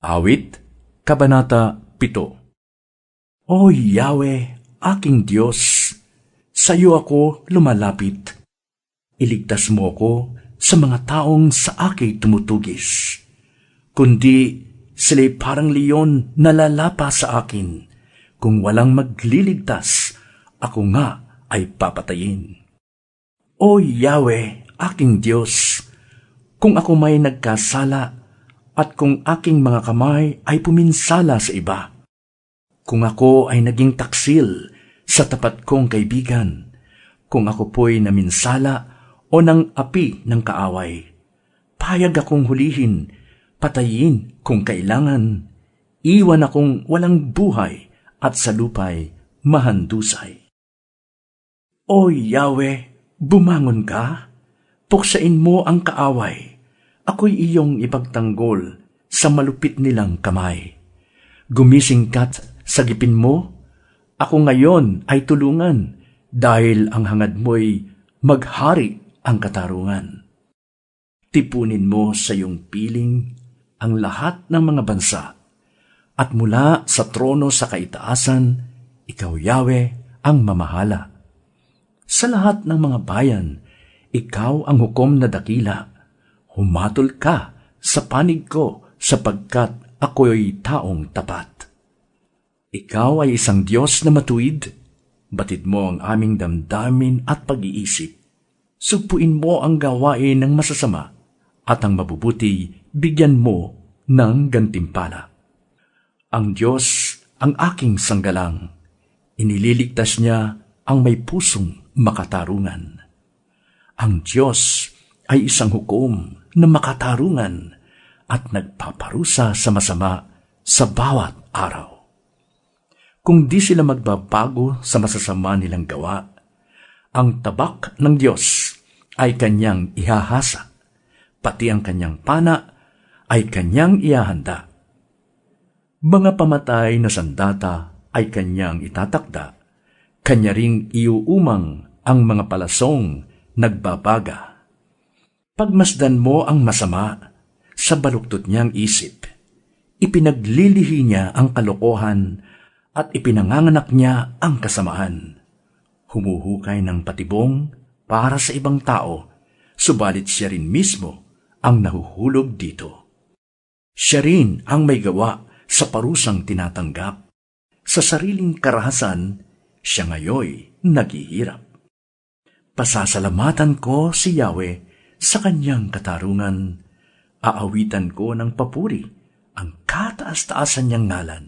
Awit, Kabanata 7. O Yahweh, aking Diyos, sa iyo ako lumalapit. Iligtas mo ako sa mga taong sa akin tumutugis. Kundi sila'y parang leon na lalapa sa akin. Kung walang magliligtas, ako nga ay papatayin. O Yahweh, aking Diyos, kung ako may nagkasala, at kung aking mga kamay ay puminsala sa iba, kung ako ay naging taksil sa tapat kong kaibigan, kung ako po'y naminsala o ng api ng kaaway, payag akong hulihin, patayin kung kailangan, iwan akong walang buhay at sa lupay mahandusay. O Yahweh, bumangon ka, puksain mo ang kaaway, ako'y iyong ipagtanggol sa malupit nilang kamay. Gumising ka't sagipin mo, ako ngayon ay tulungan, dahil ang hangad mo'y maghari ang katarungan. Tipunin mo sa iyong piling ang lahat ng mga bansa, at mula sa trono sa kaitaasan, ikaw Yahweh ang mamahala. Sa lahat ng mga bayan, ikaw ang hukom na dakila. Humatol ka sa panig ko sapagkat ako'y taong tapat. Ikaw ay isang Diyos na matuwid. Batid mo ang aming damdamin at pag-iisip. Sugpuin mo ang gawain ng masasama at ang mabubuti bigyan mo ng gantimpala. Ang Diyos ang aking sanggalang. Inililigtas niya ang may pusong makatarungan. Ang Diyos ay isang hukom na makatarungan at nagpaparusa sa masama sa bawat araw. Kung di sila magbabago sa masasama nilang gawa, ang tabak ng Diyos ay kanyang ihahasa, pati ang kanyang pana ay kanyang ihahanda. Mga pamatay na sandata ay kanyang itatakda, kanya ring iuumang ang mga palasong nagbabaga. Pagmasdan mo ang masama sa baluktot niyang isip, ipinaglilihi niya ang kalokohan at ipinanganganak niya ang kasamaan. Humuhukay ng patibong para sa ibang tao, subalit siya rin mismo ang nahuhulog dito. Siya rin ang may gawa sa parusang tinatanggap. Sa sariling karahasan, siya ngayoy naghihirap. Pasasalamatan ko si Yahweh sa kanyang katarungan, aawitan ko ng papuri ang kataas-taasan niyang ngalan.